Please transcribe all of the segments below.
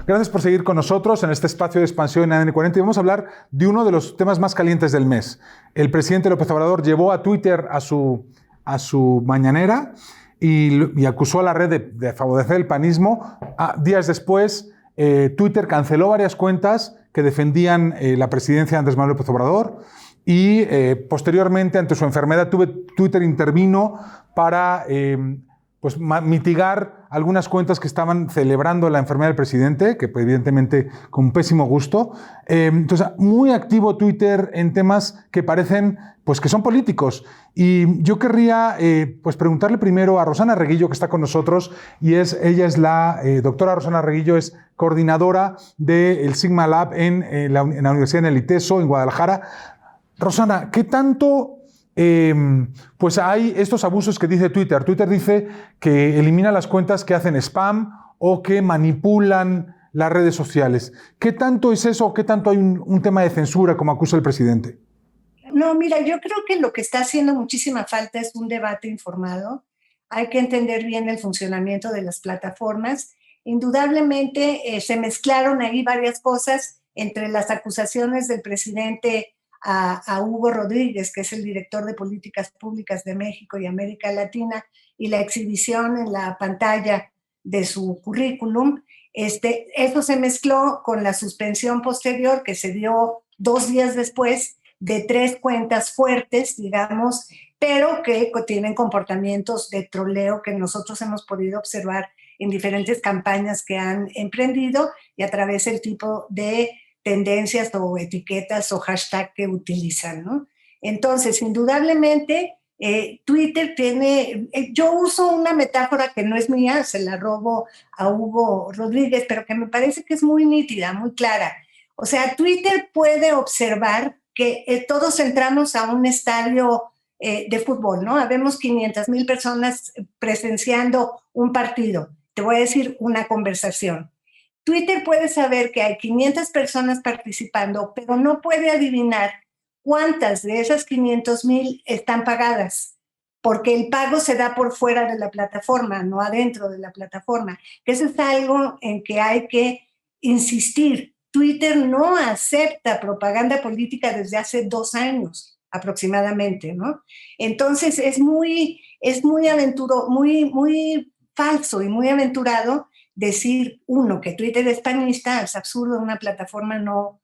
Gracias por seguir con nosotros en este espacio de expansión en ADN 40 y vamos a hablar de uno de los temas más calientes del mes. El presidente López Obrador llevó a Twitter a su mañanera y acusó a la red de favorecer el panismo. Días después, Twitter canceló varias cuentas que defendían la presidencia de Andrés Manuel López Obrador y posteriormente, ante su enfermedad, Twitter intervino para mitigar algunas cuentas que estaban celebrando la enfermedad del presidente, que evidentemente con pésimo gusto. Entonces, muy activo Twitter en temas que parecen que son políticos. Y yo querría preguntarle primero a Rosana Reguillo, que está con nosotros, y ella es la doctora Rosana Reguillo, es coordinadora del Sigma Lab en la Universidad en el ITESO, en Guadalajara. Rosana, ¿qué tanto hay estos abusos que dice Twitter? Twitter dice que elimina las cuentas que hacen spam o que manipulan las redes sociales. ¿Qué tanto es eso? ¿Qué tanto hay un tema de censura, como acusa el presidente? No, mira, yo creo que lo que está haciendo muchísima falta es un debate informado. Hay que entender bien el funcionamiento de las plataformas. Indudablemente se mezclaron ahí varias cosas entre las acusaciones del presidente a Hugo Rodríguez, que es el director de Políticas Públicas de México y América Latina, y la exhibición en la pantalla de su currículum. Eso se mezcló con la suspensión posterior que se dio 2 días después de 3 cuentas fuertes, digamos, pero que tienen comportamientos de troleo que nosotros hemos podido observar en diferentes campañas que han emprendido y a través del tipo de tendencias o etiquetas o hashtag que utilizan, ¿no? Entonces, indudablemente, Twitter tiene... yo uso una metáfora que no es mía, se la robo a Hugo Rodríguez, pero que me parece que es muy nítida, muy clara. O sea, Twitter puede observar que todos entramos a un estadio de fútbol, ¿no? Habemos 500,000 personas presenciando un partido. Te voy a decir una conversación. Twitter puede saber que hay 500 personas participando, pero no puede adivinar cuántas de esas 500,000 están pagadas, porque el pago se da por fuera de la plataforma, no adentro de la plataforma. Eso es algo en que hay que insistir. Twitter no acepta propaganda política desde hace 2 años aproximadamente, ¿no? Entonces es muy falso y muy aventurado decir, uno, que Twitter es panista. Es absurdo, una plataforma no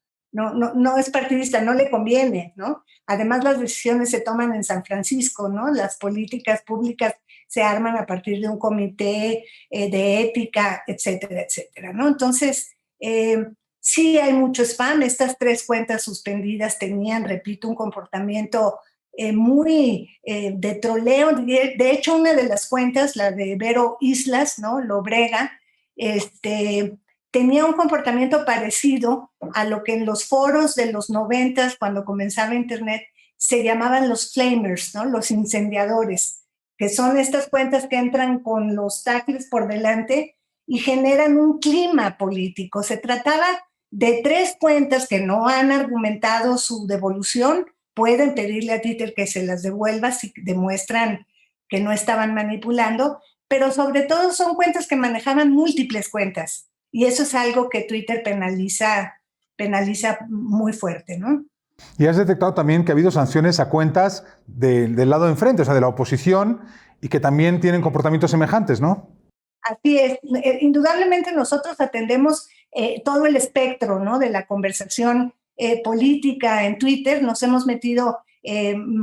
es partidista, no le conviene, ¿no? Además, las decisiones se toman en San Francisco, ¿no? Las políticas públicas se arman a partir de un comité de ética, etcétera, etcétera, ¿no? Entonces, sí hay mucho spam. Estas 3 cuentas suspendidas tenían, repito, un comportamiento muy de troleo. De hecho, una de las cuentas, la de Vero Islas, ¿no? Lobrega, tenía un comportamiento parecido a lo que en los foros de los 90, cuando comenzaba Internet, se llamaban los flamers, ¿no? Los incendiadores, que son estas cuentas que entran con los tacles por delante y generan un clima político. Se trataba de 3 cuentas que no han argumentado su devolución. Pueden pedirle a Twitter que se las devuelva si demuestran que no estaban manipulando, pero sobre todo son cuentas que manejaban múltiples cuentas, y eso es algo que Twitter penaliza muy fuerte, ¿no? Y has detectado también que ha habido sanciones a cuentas del lado de enfrente, o sea, de la oposición, y que también tienen comportamientos semejantes, ¿no? Así es. Indudablemente nosotros atendemos todo el espectro, ¿no?, de la conversación política en Twitter. Nos hemos metido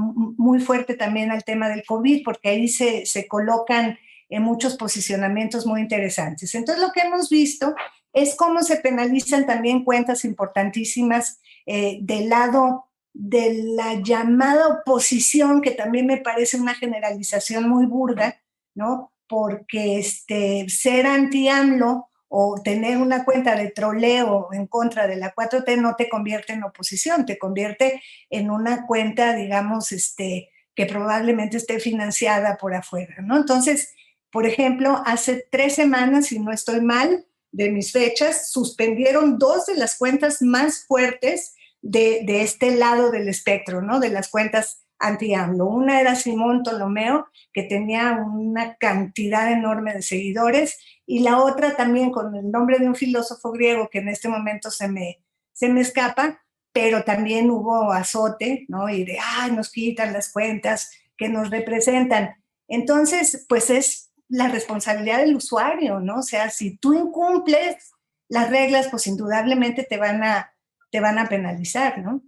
muy fuerte también al tema del COVID, porque ahí se colocan muchos posicionamientos muy interesantes. Entonces, lo que hemos visto es cómo se penalizan también cuentas importantísimas del lado de la llamada oposición, que también me parece una generalización muy burda, ¿no? Porque ser anti-AMLO o tener una cuenta de troleo en contra de la 4T no te convierte en oposición, te convierte en una cuenta, digamos, que probablemente esté financiada por afuera, ¿no? Entonces, por ejemplo, hace 3 semanas, si no estoy mal de mis fechas, suspendieron 2 de las cuentas más fuertes de este lado del espectro, ¿no? De las cuentas anti-AMLO. Una era Simón Ptolomeo, que tenía una cantidad enorme de seguidores, y la otra también con el nombre de un filósofo griego que en este momento se me escapa, pero también hubo azote, ¿no? Y de, nos quitan las cuentas que nos representan. Entonces, pues es la responsabilidad del usuario, ¿no? O sea, si tú incumples las reglas, pues indudablemente te van a penalizar, ¿no?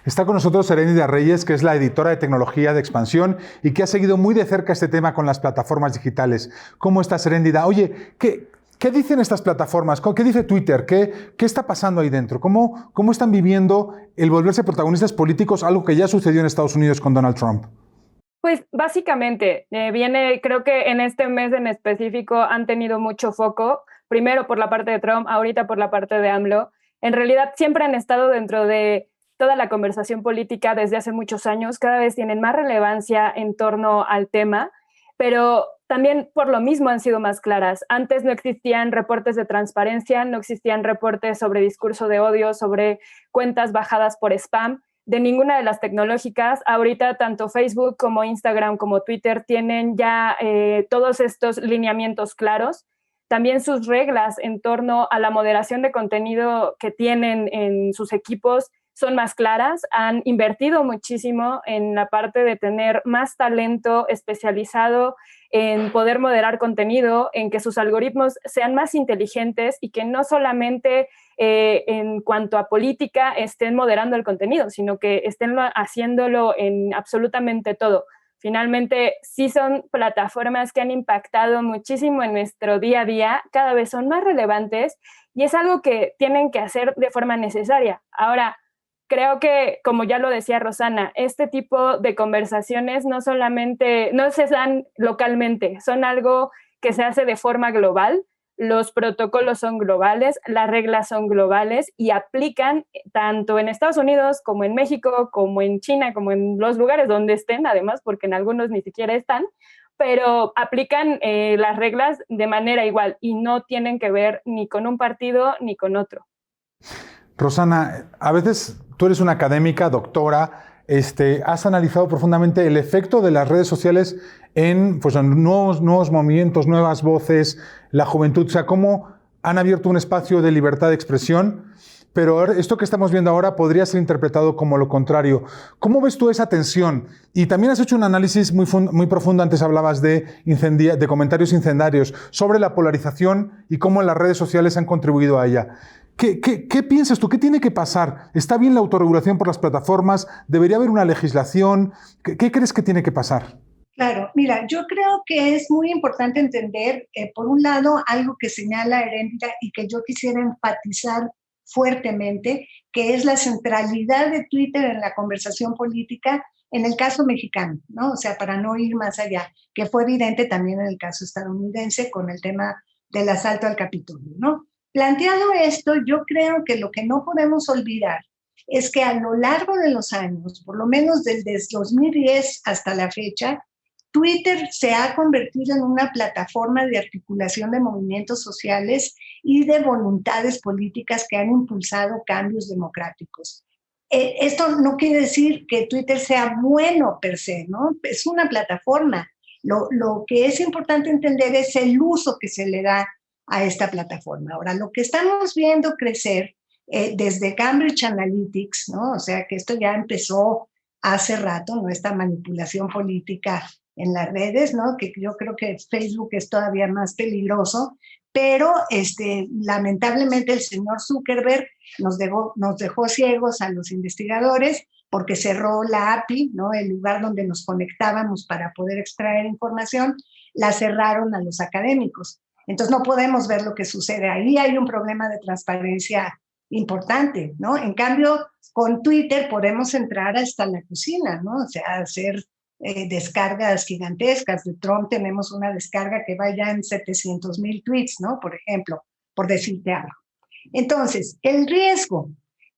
Está con nosotros Heréndida Reyes, que es la editora de tecnología de Expansión y que ha seguido muy de cerca este tema con las plataformas digitales. ¿Cómo estás, Heréndida? Oye, ¿qué dicen estas plataformas? ¿Qué dice Twitter? ¿Qué está pasando ahí dentro? ¿Cómo están viviendo el volverse protagonistas políticos, algo que ya sucedió en Estados Unidos con Donald Trump? Pues básicamente, creo que en este mes en específico han tenido mucho foco, primero por la parte de Trump, ahorita por la parte de AMLO. En realidad siempre han estado dentro de toda la conversación política desde hace muchos años, cada vez tienen más relevancia en torno al tema, pero también por lo mismo han sido más claras. Antes no existían reportes de transparencia, no existían reportes sobre discurso de odio, sobre cuentas bajadas por spam, de ninguna de las tecnológicas. Ahorita tanto Facebook como Instagram como Twitter tienen ya todos estos lineamientos claros. También sus reglas en torno a la moderación de contenido que tienen en sus equipos son más claras. Han invertido muchísimo en la parte de tener más talento especializado en poder moderar contenido, en que sus algoritmos sean más inteligentes y que no solamente en cuanto a política estén moderando el contenido, sino que estén haciéndolo en absolutamente todo. Finalmente, sí son plataformas que han impactado muchísimo en nuestro día a día, cada vez son más relevantes y es algo que tienen que hacer de forma necesaria. Ahora, creo que, como ya lo decía Rosana, este tipo de conversaciones no se dan localmente, son algo que se hace de forma global. Los protocolos son globales, las reglas son globales y aplican tanto en Estados Unidos como en México, como en China, como en los lugares donde estén, además, porque en algunos ni siquiera están, pero aplican las reglas de manera igual y no tienen que ver ni con un partido ni con otro. Rosana, a veces tú eres una académica, doctora, has analizado profundamente el efecto de las redes sociales en nuevos movimientos, nuevas voces, la juventud, o sea, cómo han abierto un espacio de libertad de expresión, pero esto que estamos viendo ahora podría ser interpretado como lo contrario. ¿Cómo ves tú esa tensión? Y también has hecho un análisis muy profundo, antes hablabas de comentarios incendiarios, sobre la polarización y cómo las redes sociales han contribuido a ella. ¿Qué piensas tú? ¿Qué tiene que pasar? ¿Está bien la autorregulación por las plataformas? ¿Debería haber una legislación? ¿Qué crees que tiene que pasar? Claro, mira, yo creo que es muy importante entender, por un lado, algo que señala Heréndida y que yo quisiera enfatizar fuertemente, que es la centralidad de Twitter en la conversación política en el caso mexicano, ¿no? O sea, para no ir más allá, que fue evidente también en el caso estadounidense con el tema del asalto al Capitolio, ¿no? Planteado esto, yo creo que lo que no podemos olvidar es que a lo largo de los años, por lo menos desde 2010 hasta la fecha, Twitter se ha convertido en una plataforma de articulación de movimientos sociales y de voluntades políticas que han impulsado cambios democráticos. Esto no quiere decir que Twitter sea bueno per se, ¿no? Es una plataforma. Lo que es importante entender es el uso que se le da a esta plataforma. Ahora, lo que estamos viendo crecer desde Cambridge Analytics, ¿no? O sea, que esto ya empezó hace rato, ¿no? Esta manipulación política en las redes, ¿no? Que yo creo que Facebook es todavía más peligroso, pero lamentablemente el señor Zuckerberg nos dejó ciegos a los investigadores porque cerró la API, ¿no? El lugar donde nos conectábamos para poder extraer información, la cerraron a los académicos. Entonces no podemos ver lo que sucede. Ahí hay un problema de transparencia importante, ¿no? En cambio, con Twitter podemos entrar hasta la cocina, ¿no? O sea, hacer descargas gigantescas. De Trump tenemos una descarga que va ya en 700,000 tweets, ¿no? Por ejemplo, por decirte algo. Entonces, el riesgo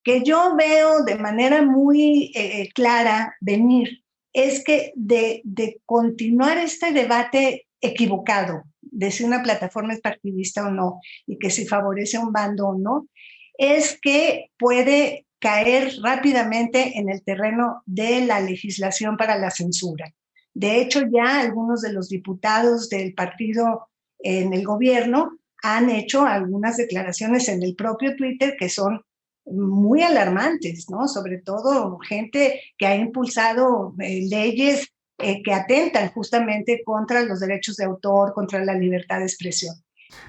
que yo veo de manera muy clara venir es que de continuar este debate equivocado de si una plataforma es partidista o no y que si favorece a un bando o no, es que puede caer rápidamente en el terreno de la legislación para la censura. De hecho, ya algunos de los diputados del partido en el gobierno han hecho algunas declaraciones en el propio Twitter que son muy alarmantes, ¿no? Sobre todo gente que ha impulsado leyes que atentan justamente contra los derechos de autor, contra la libertad de expresión.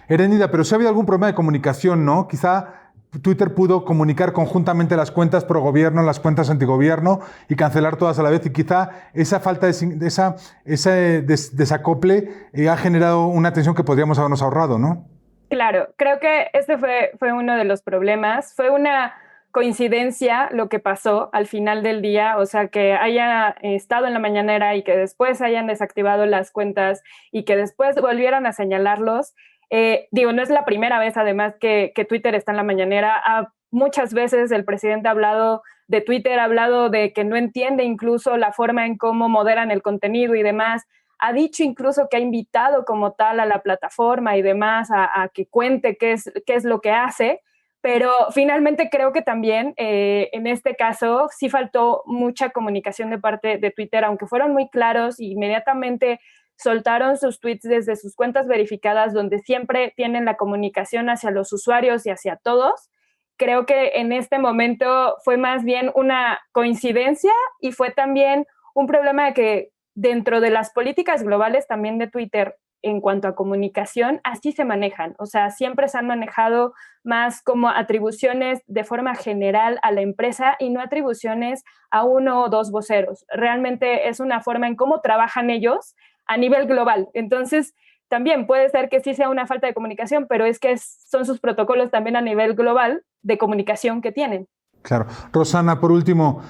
Heréndida, pero si ha habido algún problema de comunicación, ¿no? Quizá Twitter pudo comunicar conjuntamente las cuentas pro gobierno, las cuentas antigobierno y cancelar todas a la vez, y quizá esa falta ese desacople ha generado una tensión que podríamos habernos ahorrado, ¿no? Claro, creo que este fue uno de los problemas. Fue una coincidencia lo que pasó al final del día, o sea, que haya estado en la mañanera y que después hayan desactivado las cuentas y que después volvieran a señalarlos. No es la primera vez, además, que Twitter está en la mañanera. Muchas veces el presidente ha hablado de Twitter, ha hablado de que no entiende incluso la forma en cómo moderan el contenido y demás. Ha dicho incluso que ha invitado como tal a la plataforma y demás a que cuente qué es lo que hace, pero finalmente creo que también en este caso sí faltó mucha comunicación de parte de Twitter, aunque fueron muy claros, inmediatamente soltaron sus tweets desde sus cuentas verificadas, donde siempre tienen la comunicación hacia los usuarios y hacia todos. Creo que en este momento fue más bien una coincidencia y fue también un problema de que dentro de las políticas globales también de Twitter, en cuanto a comunicación, así se manejan. O sea, siempre se han manejado más como atribuciones de forma general a la empresa y no atribuciones a uno o dos voceros. Realmente es una forma en cómo trabajan ellos a nivel global. Entonces, también puede ser que sí sea una falta de comunicación, pero es que son sus protocolos también a nivel global de comunicación que tienen. Claro. Rosana, por último,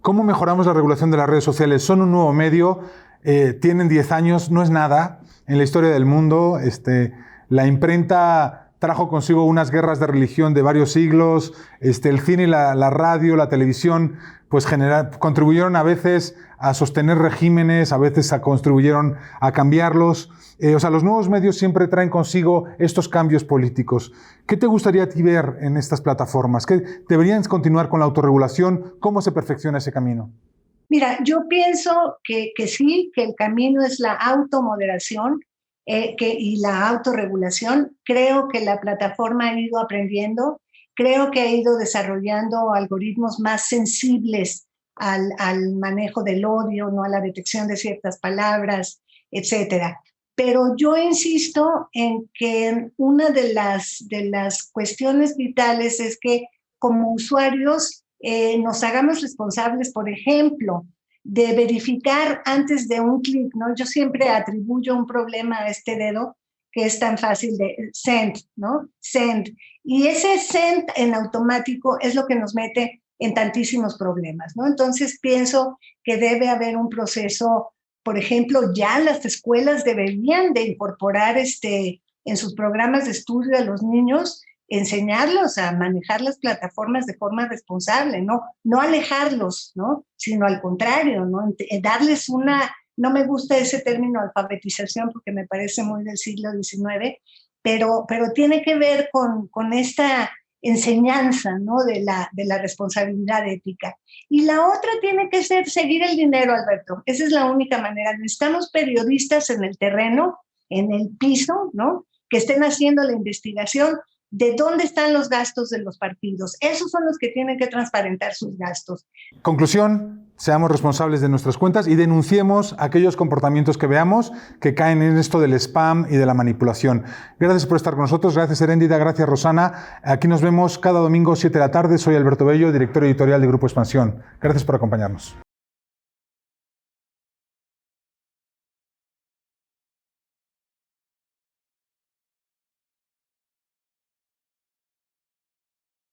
¿cómo mejoramos la regulación de las redes sociales? Son un nuevo medio, tienen 10 años, no es nada en la historia del mundo. La imprenta trajo consigo unas guerras de religión de varios siglos, el cine y la radio, la televisión, pues contribuyeron a veces a sostener regímenes, a veces contribuyeron a cambiarlos. Los nuevos medios siempre traen consigo estos cambios políticos. ¿Qué te gustaría a ti ver en estas plataformas? ¿Qué deberían continuar con la autorregulación? ¿Cómo se perfecciona ese camino? Mira, yo pienso que sí, que el camino es la automoderación y la autorregulación. Creo que la plataforma ha ido aprendiendo, creo que ha ido desarrollando algoritmos más sensibles al manejo del odio, ¿no? A la detección de ciertas palabras, etcétera. Pero yo insisto en que una de las cuestiones vitales es que como usuarios nos hagamos responsables, por ejemplo, de verificar antes de un clic, ¿no? Yo siempre atribuyo un problema a este dedo que es tan fácil de send, ¿no? Send. Y ese send en automático es lo que nos mete en tantísimos problemas, ¿no? Entonces pienso que debe haber un proceso, por ejemplo, ya las escuelas deberían de incorporar en sus programas de estudio a los niños, enseñarlos a manejar las plataformas de forma responsable, no alejarlos, ¿no? Sino al contrario, ¿no? Darles no me gusta ese término alfabetización porque me parece muy del siglo XIX, pero tiene que ver con esta enseñanza, ¿no? de la responsabilidad ética. Y la otra tiene que ser seguir el dinero, Alberto. Esa es la única manera. Necesitamos periodistas en el terreno, en el piso, ¿no? Que estén haciendo la investigación de dónde están los gastos de los partidos. Esos son los que tienen que transparentar sus gastos. Conclusión, seamos responsables de nuestras cuentas y denunciemos aquellos comportamientos que veamos que caen en esto del spam y de la manipulación. Gracias por estar con nosotros, gracias Heréndida, gracias Rosana. Aquí nos vemos cada domingo 7 de la tarde. Soy Alberto Bello, director editorial de Grupo Expansión. Gracias por acompañarnos.